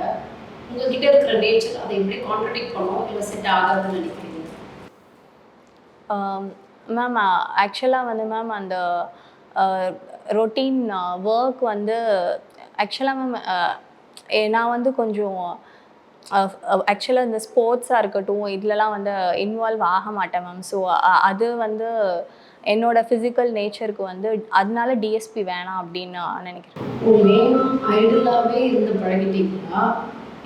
உங்ககிட்ட இருக்கிற நேச்சர் அதை எப்படி கான்ட்ரடிக்ட் பண்ணணும் இல்லை செட் ஆகாதுன்னு நினைக்கிறீங்க? மேம் ஆக்சுவலாக வந்து மேம் அந்த ரொட்டீன் ஒர்க் வந்து ஆக்சுவலாக மேம் நான் வந்து கொஞ்சம் ஆக்சுவலாக இந்த ஸ்போர்ட்ஸாக இருக்கட்டும் இதுலலாம் வந்து இன்வால்வ் ஆக மாட்டேன் மேம். ஸோ அது வந்து என்னோடய ஃபிசிக்கல் நேச்சருக்கு வந்து அதனால டிஎஸ்பி வேணாம் அப்படின்னு நான் நினைக்கிறேன். மெயின் ஐடலாகவே இருந்து பழகிட்டீங்களா?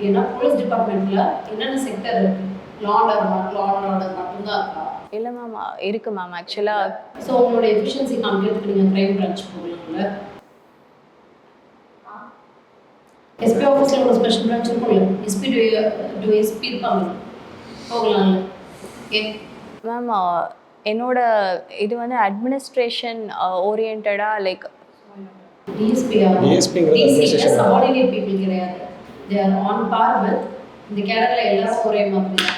ஏன்னா போலீஸ் டிபார்ட்மெண்ட்டில் என்னென்ன செக்டர் இருக்குது? லா அண்ட் ஆர்டர் மட்டும்தான் இருக்கா? இல்லை மேம், இருக்குது மேம் ஆக்சுவலாக. ஸோ உங்களோட எஃபிஷியன்சி காமிக்கிறதுக்கு நீங்கள் க்ரைம் பிரான்ச் போகலாம்ல? எஸ்பி ஆஃபீஸில் ஒரு ஸ்பெஷல் பிரான்ச் இருக்கும்ல? எஸ்பி டு எஸ்பி இருப்பாங்க, போகலாம்ல? ஏன் மேம் என்னோட இது வந்து அட்மினிஸ்ட்ரேஷன் ஓரியன்டாக லைக் சபார்டினேட் பீப்புள் கிடையாது. They are on par with இந்த கேடரில் எல்லாரும் ஒரே மாதிரி தான்.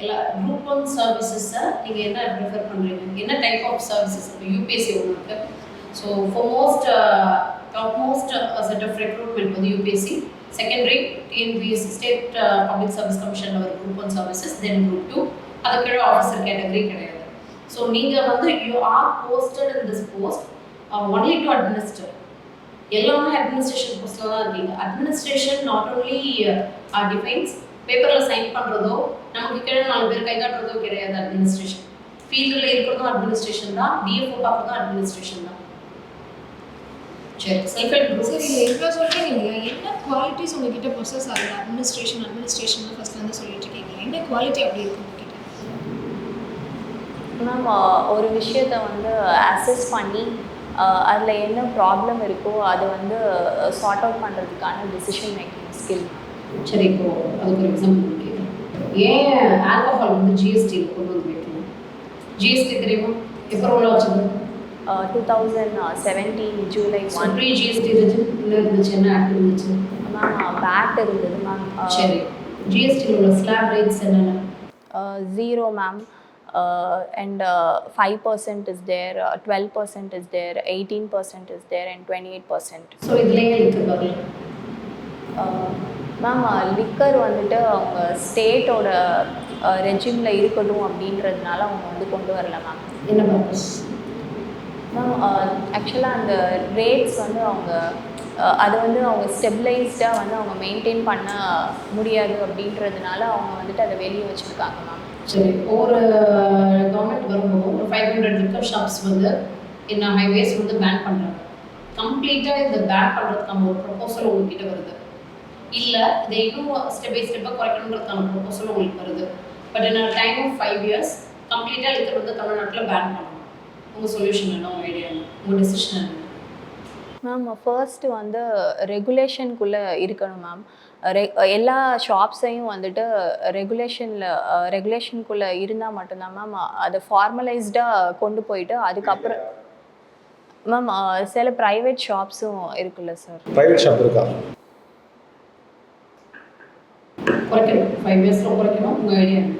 எல்லா குரூப் 1 சர்வீசஸை நீங்கள் என்ன ப்ரிஃபர் பண்ணுறீங்க? என்ன டைப் ஆஃப் சர்வீசஸ்? இப்போ யூபிஎஸ்சி ஒன்று இருக்குது. So for most set of recruitment வந்து UPSC. Secondary TNPSC state public service கமிஷனில் ஒரு குரூப் 1 சர்வீசஸ், தென் குரூப் 2, அது கீழே ஆஃபீஸர் கேட்டகரி கிடையாது. ஸோ நீங்கள் வந்து you are posted in this post only to administer. எல்லாமே அட்மினிஸ்ட்ரேஷன் போஸ்ட்டில் தான் இருக்கீங்க. அட்மினிஸ்ட்ரேஷன் நாட் ஓன்லி டிஃபைன்ஸ் பேப்பரில் சைன் பண்ணுறதோ நமக்கு கீழே 4 பேர் கை காட்டுறதோ கிடையாது. அட்மினிஸ்ட்ரேஷன் ஃபீல்டில் இருக்கிறதும் அட்மினிஸ்ட்ரேஷன் தான், டிஎஃப்ஓ பார்க்குறதும் அட்மினிஸ்ட்ரேஷன் தான். சரி, செல்ஃப் ஹெல்ப் குரூப். சரி, இவ்வளோ சொல்கிறீங்க இல்லையா, என்ன குவாலிட்டிஸ் உங்ககிட்ட ப்ரொசஸ் ஆகுது? அட்மினிஸ்ட்ரேஷன் ஃபஸ்ட்லேருந்து சொல்லிட்டு இருக்கீங்க, என்ன குவாலிட்டி அப்படி இருக்கு உங்ககிட்ட? மேம் ஒரு விஷயத்தை வந்து அசஸ் பண்ணி அதில் என்ன ப்ராப்ளம் இருக்கோ அதை வந்து சார்ட் அவுட் பண்ணுறதுக்கான டிசிஷன் மேக்கிங் ஸ்கில். சரி, இப்போ அதுக்கு ஒரு எக்ஸாம்பிள் கேட்குறேன். ஏன் ஆல்கஹால் வந்து ஜிஎஸ்டியில் கொண்டு வந்து வைக்கணும்? ஜிஎஸ்டி தெரியுமா? எப்போ ரோல் ஆச்சுது? 2017 ஜூலை 1. ப்ரீ ஜிஎஸ்டி இருந்துச்சு, என்ன ஆக்ட் இருந்துச்சு? மேம் பேட் இருந்தது மேம். சரி, ஜிஎஸ்டியில் உள்ள ஸ்லாப் ரேட்ஸ் என்னென்ன? 0 ma'am, and 5% is there, 12% is there, 18% is there, and 28%. So இதுலேயே இருக்குது பாருங்க மேம். லிக்கர் வந்துட்டு அவங்க ஸ்டேட்டோட ரெஜிமில் இருக்கட்டும் அப்படின்றதுனால அவங்க வந்து கொண்டு வரல மேம். என்ன பர்பஸ்? மேம் ஆக்சுவலாக அந்த ரேட்ஸ் வந்து அவங்க அது வந்து அவங்க ஸ்டெபிளைஸ்டாக வந்து அவங்க மெயின்டைன் பண்ண முடியாது அப்படின்றதுனால அவங்க வந்துட்டு அதை வெளியே வச்சுருக்காங்க மேம். சரி, ஒரு கவர்மெண்ட் வரும்போது ஒரு 500 லிக்கர் ஷாப்ஸ் வந்து என்ன ஹைவேஸ் வந்து பேன் பண்ணுறாங்க. கம்ப்ளீட்டாக இந்த பேன் பண்ணுறதுக்கான ஒரு ப்ரொபோசல் உங்ககிட்ட வருது, இல்லை இதை இன்னும் ஸ்டெப் பை ஸ்டெப்பாக குறைக்கணுன்றதுக்கான ப்ரொபோசல் உங்களுக்கு வருது. But in time of 5 years கம்ப்ளீட்டாக லிக்கர் வந்து தமிழ்நாட்டில் பேன் பண்ணணும். உங்கள் சொல்யூஷன் என்ன, உங்கள் ஐடியா என்ன, உங்கள் டெசிஷன் என்ன? மேம் ஃபர்ஸ்ட்டு வந்து ரெகுலேஷனுக்குள்ளே இருக்கணும் மேம். எல்லா ஷாப்ஸையும் வந்துட்டு ரெகுலேஷனுக்குள்ளே இருந்தால் மட்டும்தான் மேம் அதை ஃபார்மலைஸ்டாக கொண்டு போயிட்டு அதுக்கப்புறம் மேம் சில ப்ரைவேட் ஷாப்ஸும் இருக்குல்ல சார். ப்ரைவேட் ஷாப் இருக்கா? குறைக்கணும், 5 yearsல குறைக்கணும். உங்கள் ஐடியா என்ன?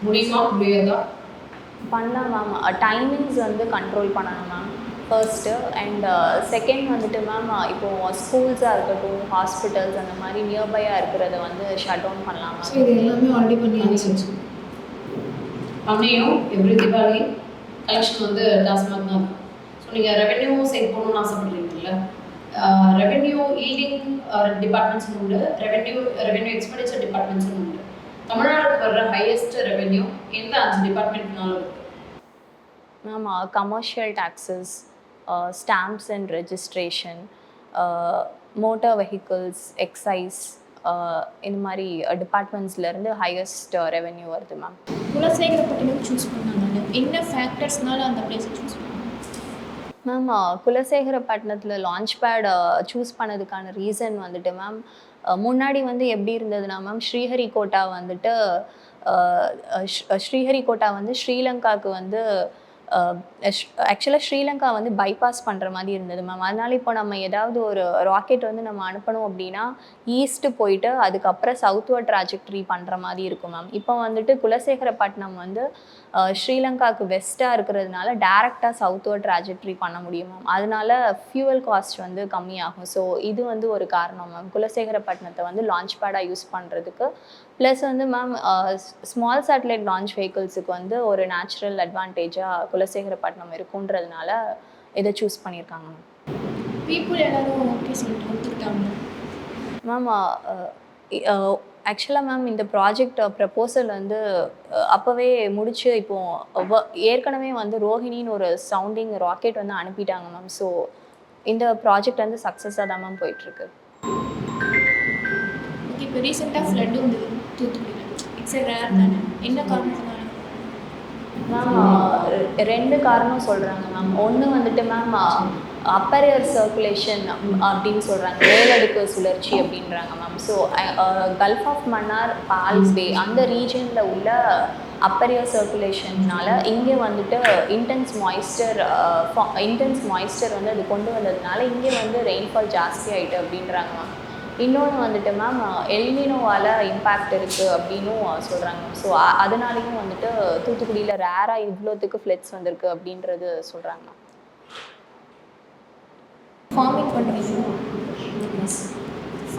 முடியுமா முடியாதா? பண்ணலாம் மேம். டைமிங்ஸ் வந்து கண்ட்ரோல் பண்ணணும் மேம் ஃபர்ஸ்ட்டு. அண்ட் செகண்ட் வந்துட்டு மேம் இப்போது ஸ்கூல்ஸாக இருக்கட்டும், ஹாஸ்பிட்டல்ஸ் அந்த மாதிரி நியர்பையாக இருக்கிறத வந்து ஷட் டவுன் பண்ணலாம் ஸோ மேம். இது எல்லாமே ஆல்ரெடி பண்ணியாச்சு. பண்ணியும் எவ்ரி தீபாவளி கலெக்ஷன் வந்து டாஸ்மாக் தான். ஸோ நீங்கள் ரெவென்யூ சைட் போகணுன்னு ஆசைப்படுறீங்கல்ல, ரெவென்யூ ஈல்டிங் டிபார்ட்மெண்ட்ஸ் உண்டு, ரெவென்யூ எக்ஸ்பெண்டிச்சர் டிபார்ட்மெண்ட்ஸும் உண்டு. தமிழ்நாடுக்கு வர்ற ஹையஸ்ட் ரெவென்யூ எந்த 5 டிபார்ட்மெண்ட்னாலும் இருக்குது? Ma'am commercial taxes, stamps and registration, motor vehicles, excise, இந்த மாதிரி டிபார்ட்மெண்ட்ஸ்லேருந்து ஹையஸ்ட் ரெவென்யூ வருது மேம். குலசேகரப்பட்டினம் சூஸ் பண்ணாங்க, என்ன ஃபேக்டர்ஸ்னால அந்த பிளேஸை சூஸ் பண்ணாங்க? மேம் குலசேகரப்பட்டினத்தில் லான்ச் பேட் சூஸ் பண்ணதுக்கான ரீசன் வந்துட்டு மேம், முன்னாடி வந்து எப்படி இருந்ததுன்னா மேம், ஸ்ரீஹரிகோட்டா வந்துட்டு ஸ்ரீஹரிகோட்டா வந்து ஸ்ரீலங்காவுக்கு வந்து ஆக்சுவலாக ஸ்ரீலங்கா வந்து பைபாஸ் பண்ணுற மாதிரி இருந்தது மேம். அதனால் இப்போ நம்ம ஏதாவது ஒரு ராக்கெட் வந்து நம்ம அனுப்பணும் அப்படின்னா ஈஸ்ட்டு போயிட்டு அதுக்கப்புறம் சவுத்வர்ட் ட்ராஜெக்டரி பண்ணுற மாதிரி இருக்கும் மேம். இப்போ வந்துட்டு குலசேகரப்பட்டினம் வந்து ஸ்ரீலங்காவுக்கு வெஸ்ட்டாக இருக்கிறதுனால டேரெக்டாக சவுத்வர்ட் ட்ராஜெக்டரி பண்ண முடியும் மேம். அதனால ஃபியூவல் காஸ்ட் வந்து கம்மியாகும். ஸோ இது வந்து ஒரு காரணம் மேம் குலசேகரப்பட்டினத்தை வந்து லான்ச் பேடாக யூஸ் பண்ணுறதுக்கு. ப்ளஸ் வந்து மேம் ஸ்மால் சேட்டலைட் லான்ச் வெஹிக்கிள்ஸுக்கு வந்து ஒரு நேச்சுரல் அட்வான்டேஜாக குலசேகரப்பட்டினம் இருக்குன்றதுனால இதை சூஸ் பண்ணியிருக்காங்க மேம். பீப்புள் எல்லாரும் ஓகே சொல்லிட்டு ஒத்துக்கிட்டாங்க மேம். ஆக்சுவலாக மேம் இந்த ப்ராஜெக்ட் ப்ரப்போசல் வந்து அப்போவே முடிச்சு இப்போது ஏற்கனவே வந்து ரோஹிணின்னு ஒரு சவுண்டிங் ராக்கெட் வந்து அனுப்பிட்டாங்க மேம். ஸோ இந்த ப்ராஜெக்ட் வந்து சக்ஸஸாக தான் மேம் போயிட்டுருக்கு. இப்போ ரீசெண்டாக ஃப்ளட் வந்து தூத்துக்குடியில் இட்ஸ் ரேர் தானே, என்ன காரணத்தினால? மேம் 2 காரணம் சொல்கிறாங்க மேம். ஒன்று வந்துட்டு மேம் அப்பர் ஏர் சர்க்குலேஷன் அப்படின்னு சொல்கிறாங்க, மேலடுக்கு சுழற்சி அப்படின்றாங்க ma'am. So gulf of Mannar, Palk bay அந்த ரீஜனில் உள்ள அப்பர் ஏர் சர்க்குலேஷன்னால இங்கே வந்துட்டு இன்டென்ஸ் மாய்ஸ்டர் வந்து அது கொண்டு வந்ததுனால இங்கே வந்து ரெயின்ஃபால் ஜாஸ்தி ஆகிட்டு அப்படின்றாங்க மேம். இன்னொன்று வந்துட்டு மேம் எல்னினோவால் இம்பேக்ட் இருக்குது அப்படின்னும் சொல்கிறாங்க மேம். ஸோ அதனாலேயும் வந்துட்டு தூத்துக்குடியில் ரேராக இவ்வளோத்துக்கு ஃப்ளட்ஸ் வந்திருக்கு அப்படின்றது சொல்கிறாங்க மேம். ஃபார்மிங் பண்ணுறீங்க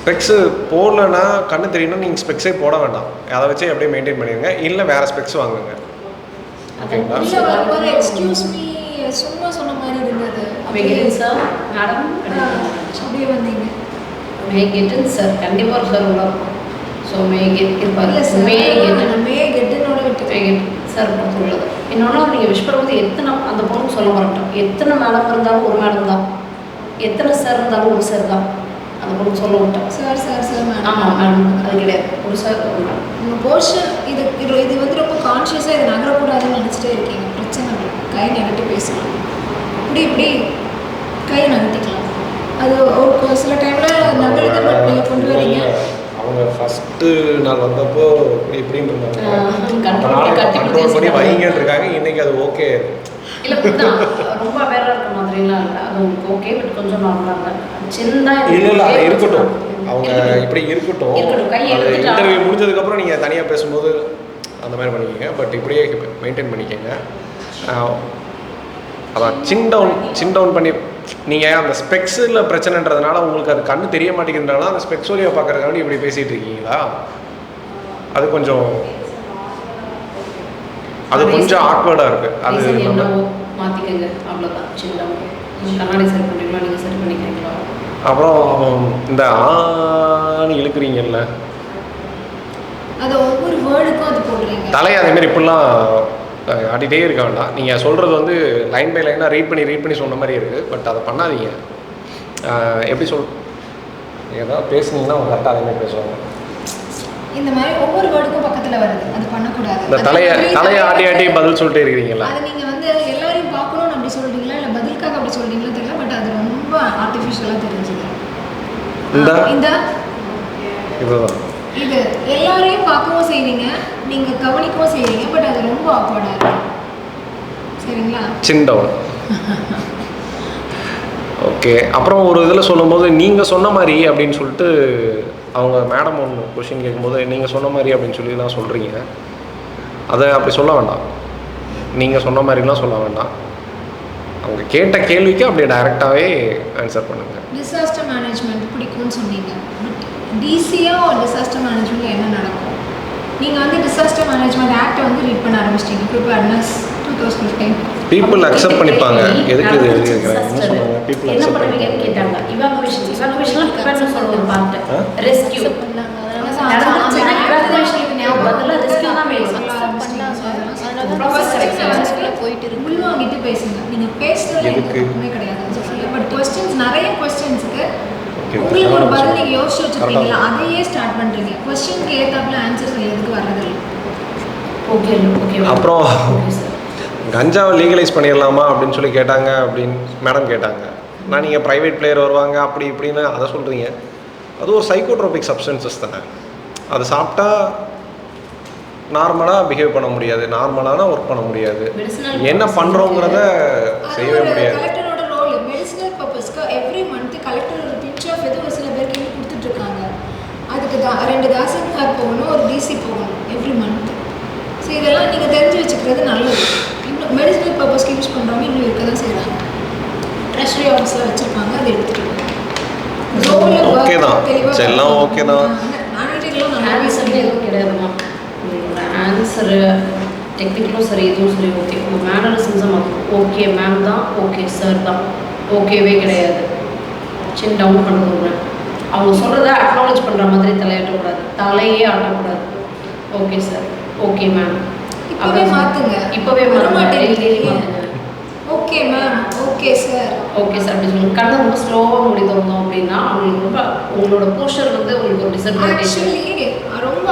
ஸ்பெக்ஸு போடலன்னா கண்ணு தெரியணும், நீங்கள் ஸ்பெக்ஸே போட வேண்டாம், அதை வச்சே அப்படியே மெயின்டைன் பண்ணிடுங்க. இல்லை வேறு ஸ்பெக்ஸ் வாங்குங்க. ஓகேங்களா? இல்லை வரும்போது எக்ஸ்கியூஸ் மீ சும்மா சொன்ன மாதிரி இருந்தது. சார் மேடம் அப்படியே வந்தீங்க. மே கெட்டுன்னு சார் கண்டிப்பாக ஒரு சார் உள்ள இருக்கும். ஸோ மே கெட் இருப்பார். இல்லை சார், மே கெட்டு மே கெட்டுனோட விட்டு மே கெட் சார் பொறுத்துள்ளது. இன்னொன்று நீங்கள் விஷ் பண்ணும்போது எத்தனை அந்த பொண்ணு சொல்ல மாட்டோம், எத்தனை மேடம் இருந்தாலும் ஒரு மேடம் தான், எத்தனை சார் இருந்தாலும் ஒரு சார் தான். அந்த பொண்ணு சொல்ல விட்டோம். Sir sir sir madam. ஆமாம் மேடம், அது கிடையாது, ஒரு சார் ஒரு மேடம். உங்கள் போர்ஷன் இது வந்து ரொம்ப கான்ஷியஸாக இது நகரக்கூடாதுன்னு நினச்சிட்டே இருக்கீங்க. பிரச்சனை இல்லை, கை நகட்டி பேசலாம், இப்படி கையை நகட்டிக்கலாம். அது ஒரு சில டைமில் நகலுக்கு பட் நீங்கள் கொண்டு வரீங்க. அவங்க ஃபஸ்ட்டு நாள் வந்தப்போ இப்படின்னு இருந்தாங்க, கண்ட்ரோல் பண்ணி வைங்கன்னு இருக்காங்க. இன்றைக்கி அது ஓகே இல்லை தான் ரொம்ப வேற இருக்க மாதிரிலாம் இல்லை, அது உங்களுக்கு ஓகே, பட் கொஞ்சம் நார்மலாக இல்லை சின்னதாக இல்லை அது இருக்கட்டும், அவங்க இப்படி இருக்கட்டும். அது இன்டர்வியூ முடிஞ்சதுக்கப்புறம் நீங்கள் தனியாக பேசும்போது அந்த மாதிரி பண்ணிக்கோங்க. பட் இப்படியே மெயின்டைன் பண்ணிக்கோங்க. அதான் சின் டவுன் பண்ணி நீங்கள் அந்த ஸ்பெக்ஸில் பிரச்சனைன்றதுனால உங்களுக்கு அது கண்ணு தெரிய மாட்டேங்கிறதுனால அந்த ஸ்பெக்ஸ் வழியாக பார்க்குறதுனால இப்படி பேசிகிட்டு இருக்கீங்களா? அது கொஞ்சம் ஆக்வர்டாக இருக்குது. அது மாற்றிக்கங்க, அவ்வளோதான். சின்ன கண்ணாடி சரி பண்ணுறீங்களா, நீங்கள் சரி பண்ணிக்கிறீங்களா? அப்புறம் இந்த ஆணி இழுக்கிறீங்கல்ல, அது ஒவ்வொரு வேர்டுக்கும் அது போடுறீங்க. தலையை அதேமாரி இப்படிலாம் ஆடிட்டே இருக்க வேண்டாம். நீங்கள் சொல்கிறது வந்து லைன் பை லைனாக ரீட் பண்ணி சொன்ன மாதிரி இருக்குது. பட் அதை பண்ணாதீங்க. எப்படி நீங்கள் ஏதாவது பேசுனீங்கன்னா அவங்க கரெக்டாக அதேமாதிரி பேசுவாங்க. இந்த மாதிரி ஒவ்வொரு வேர்டுக்கும் பக்கத்தில் வருது, அது பண்ணக்கூடாது. இந்த தலையை ஆட்டி பதில் சொல்லிட்டே இருக்கிறீங்களா? அது நீங்கள் வந்து எல்லாரையும் பார்க்கணும்னு அப்படி சொல்கிறீங்களா இல்லை பதிலுக்காக அப்படி சொல்கிறீங்களா தெரியல. பட் அது ரொம்ப ஆர்டிஃபிஷியலாக தெரிஞ்சுது. இதுதான் இது எல்லாரையும் பார்க்கவும் செய்கிறீங்க, நீங்கள் கவனிக்கவும் செய்கிறீங்க, பட் அது ரொம்ப ஆக்வர்டாக இருக்கு. சரிங்களா? Chin down. ஓகே. அப்புறம் ஒரு இதில் சொல்லும்போது நீங்கள் சொன்ன மாதிரி அப்படின்னு சொல்லிட்டு அவங்க மேடம் ஒன்று கொஷின் கேட்கும்போது நீங்கள் சொன்ன மாதிரி அப்படின்னு சொல்லி தான் சொல்கிறீங்க. அதை அப்படி சொல்ல வேண்டாம், நீங்கள் சொன்ன மாதிரிலாம் சொல்ல வேண்டாம். அவங்க கேட்ட கேள்விக்கு அப்படியே டைரெக்டாகவே ஆன்சர் பண்ணுங்கள். டிசாஸ்டர் மேனேஜ்மெண்ட் பிடிக்கும்னு சொன்னீங்க. டிசியாக டிசாஸ்டர் மேனேஜ்மெண்ட்டில் என்ன நடக்கும்? நீங்கள் வந்து டிசாஸ்டர் மேனேஜ்மெண்ட் ஆக்டை வந்து ரீட் பண்ண ஆரம்பிச்சிட்டிங்க. ப்ரிப்பேர்ட்னஸ் 2015. பீப்புள் அக்செப்ட் பண்ணிப்பாங்க. எதுக்கு இது எழுதியிருக்கிறேன் என்ன சொன்னாங்க? பீப்புள் என்ன அக்செப்ட் பண்ணுவீங்கன்னு கேட்டாங்க. இவாகுவேஷன்லாம் ப்ரிப்பேர்ட்னஸ் சொல்ல ஒரு பார்ட், ரெஸ்கியூ உள்வாங்கிட்டு பேசுங்க. நீங்கள் பேசுறது எதுக்குமே கிடையாது. பட் கொஸ்டின்ஸ் நிறைய கொஸ்டின்ஸுக்கு உங்களுக்கு ஒரு பதில் நீங்கள் யோசிச்சு வச்சுருக்கீங்களா, அதையே ஸ்டார்ட் பண்ணுறீங்க. கொஸ்டினுக்கு ஏற்றாப்புல ஆன்சர்ஸ் எதுக்கு வர்றதில்லை. Okay okay. அப்புறம் கஞ்சாவை லீகலைஸ் பண்ணிடலாமா அப்படின்னு சொல்லி கேட்டாங்க. அப்படின்னு மேடம் கேட்டாங்க. நான் நீங்கள் ப்ரைவேட் பிளேயர் வருவாங்க அப்படி இப்படின்னு அதை சொல்கிறீங்க. அது ஒரு சைக்கோட்ரோபிக் சப்ஸ்டன்சஸ் தானே. அது சாப்பிட்டா நார்மலாக பிஹேவ் பண்ண முடியாது, நார்மலான ஒர்க் பண்ண முடியாது, என்ன பண்ணுறோங்கிறத செய்யவே முடியாது. கலெக்டரோட ரோல் மெடிசினல் பர்பஸ்க்கு எவ்ரி மந்த் கலெக்டர் ஒரு பிஞ்ச் ஆஃப் எது ஒரு சில பேருக்கு கொடுத்துட்ருக்காங்க. அதுக்கு 2 தாசில்தார் போகணும், ஒரு டிசி போகணும் எவ்ரி மந்த். ஸோ இதெல்லாம் நீங்கள் தெரிஞ்சு வச்சுக்கிறது நல்லது. இன்னும் மெடிசினல் பர்பஸ்க்கு யூஸ் பண்ணுறவங்க இன்னும் இருக்க தான் செய்கிறாங்க. ட்ரெஷரி ஆஃபீஸில் வச்சுருப்பாங்க, அதை எடுத்துகிட்டு ஓகே தான், எல்லாம் ஓகே தான். ஆன்சர் எதுவும் கிடையாதுமா. ஆன்சரு டெக்னிக்கலும் சரி எதுவும் சரி ஓகே. உங்கள் மேனரிசம்ஸும் ஓகே, மேம் தான் ஓகே, சார் தான் ஓகேவே கிடையாது. சின்ன டவுன் பண்ணுறது அவங்க சொல்கிறத அக்னாலேஜ் பண்ணுற மாதிரி தலையாட்டக்கூடாது, தலையே ஆட்டக்கூடாது. ஓகே சார், ஓகே மேம், இப்போவே மாற்றுங்க. இப்போவே மாற்றுங்க. Okay ma'am, okay sir, okay sir அப்படி சொல்லுங்கள். கண்ணை ரொம்ப ஸ்லோவாக மூடி திறந்தோம் அப்படின்னா அவங்களுக்கு ரொம்ப உங்களோட போஸ்டர் வந்து உங்களுக்கு ஒரு டிஸ்அட்வான்டேஜ். ஆக்சுவலி ரொம்ப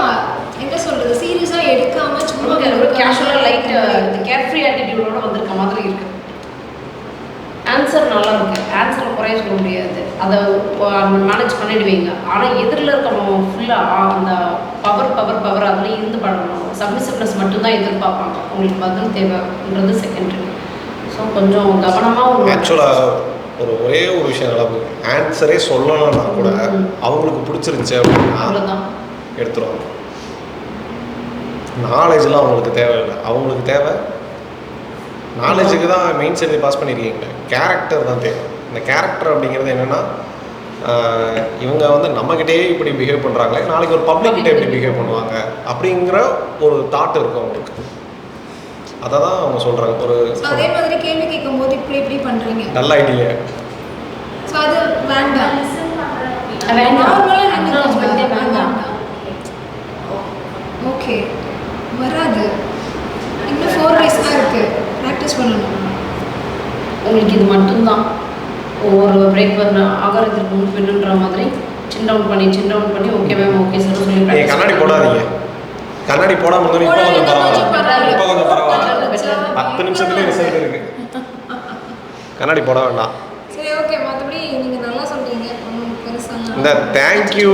என்ன சொல்கிறது, சீரியஸாக எடுக்காமல் சும்மா ஒரு கேஷுவலாக லைட் கேர்ஃப்ரீ ஆட்டிடியூடோட வந்திருக்க மாதிரி இருக்குது. ஆன்சர் நல்லா இருக்குது, ஆன்சரை குறைய சொல்ல முடியாது, அதை மேனேஜ் பண்ணிடுவீங்க. ஆனால் எதிரில் இருக்கணும் ஃபுல்லாக அந்த பவர் அதுலேயும் இருந்து பழகணும். சப்மிசிவ்னஸ் மட்டும்தான் எதிர்பார்ப்பாங்க, உங்களுக்கு பதில் தேவைன்றது செகண்டரி. ஸோ கொஞ்சம் கவனமாக ஆக்சுவலாக ஒரே ஒரு விஷயம் நல்லா ஆன்சரே சொல்லணும்னா கூட அவங்களுக்கு பிடிச்சிருந்துச்சு அப்படின்னா எடுத்துருவாங்க. நாலேஜ்லாம் அவங்களுக்கு தேவையில்லை, அவங்களுக்கு தேவை நாலேஜுக்கு தான் மெயின் செல்வி பாஸ் பண்ணியிருக்கீங்க. கேரக்டர் தான் தேவை. இந்த கேரக்டர் அப்படிங்கிறது என்னென்னா இவங்க வந்து நம்மக்கிட்டேயே இப்படி பிஹேவ் பண்ணுறாங்களே, நாளைக்கு ஒரு பப்ளிக்கிட்ட எப்படி பிஹேவ் பண்ணுவாங்க அப்படிங்கிற ஒரு தாட் இருக்கும் அவங்களுக்கு. அதை தான் அவங்க சொல்கிறாங்க. ஒரு அதே மாதிரி கேள்வி கேட்கும்போது இப்படி பண்ணுறீங்க, நல்ல ஐடியா. ஸோ அது வேண்டாம். ஓகே, வராது. இன்னும் 4 days தான் இருக்குது, ப்ராக்டிஸ் பண்ணணும். உங்களுக்கு இது மட்டும்தான் ஒவ்வொரு பிரேக் பண்ண ஆகாரத்திற்கு முன் பின்னுன்ற மாதிரி சின் டவுன் பண்ணி ஓகே மேம் ஓகே சார் சொல்லி நீங்கள் கண்ணாடி போடாதீங்க. கண்ணாடி போடாமல் இருந்தாலும் இப்போ கொஞ்சம் பரவாயில்ல. இப்போ கொஞ்சம் பரவாயில்ல. 10 நிமிஷத்துலேயே ரிசல்ட் இருக்குது. கண்ணாடி போட வேண்டாம். சரி, ஓகே. மற்றபடி நீங்கள் நல்லா சொல்றீங்க. பெருசாக இந்த தேங்க்யூ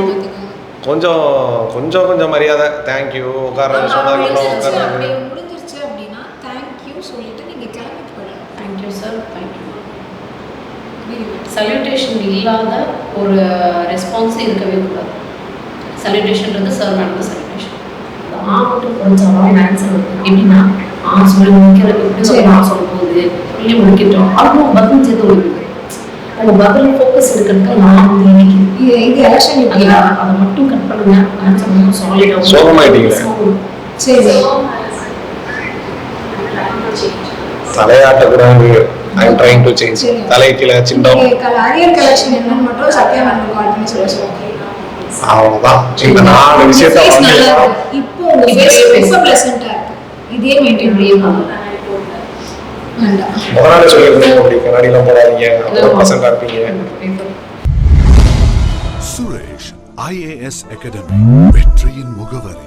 கொஞ்சம் மரியாதை. தேங்க்யூ உட்கார்றது சொன்னதுக்கப்புறம் உட்கார்றது முடிஞ்சிருச்சு அப்படின்னா தேங்க்யூ சொல்லிட்டு நீங்கள் கிளம்பிட்டு போயிடலாம். Thank you sir, thank you. சல்யூட்டேஷன் இல்லாத ஒரு ரெஸ்பான்ஸ் இருக்கவே கூடாது. சல்யூட்டேஷன்றது சார் மேடம் சல்யூட்டேஷன். மட்டும் கொஞ்சம் ஆன்சர் எப்படின்னா சொல்லி முடிக்கிறது எப்படி சொல்லும் போது சொல்லி முடிக்கிட்டோம் அவங்க பதில் சேர்த்து கொடுக்குது. அவங்க பதில் ஃபோக்கஸ் எடுக்கிறதுக்கு நான் வந்து நினைக்கிறேன். இது எலெக்ஷன் இப்படியா? அதை மட்டும் கட் பண்ணுங்க. ஆன்சர் மட்டும் சாலிடாக சோகமாயிட்டீங்க. சரி, தலையாட்டக்கூடாது. I am trying to change. தலைக்கீழ சின்னம். அரியர் கலெக்ஷன் என்னன்னு மட்டும் சத்யா மேம் கால் பண்ணி சொல்லுங்க. அவ்வளவுதான். இந்த 4 விஷயத்தை வந்து இப்போ உங்க ஃபேஸ் ரொம்ப ப்ளசன்ட்டா இருக்கு. இதே மெயின்டைன் பண்ணலாம். வேண்டாம். முதல்ல சொல்லிருந்தேன் அப்படி கண்ணாடிலாம் போடாதீங்க. அப்புறம் பசங்க இருப்பீங்க. சுரேஷ் IAS அகாடமி வெற்றியின் முகவரி.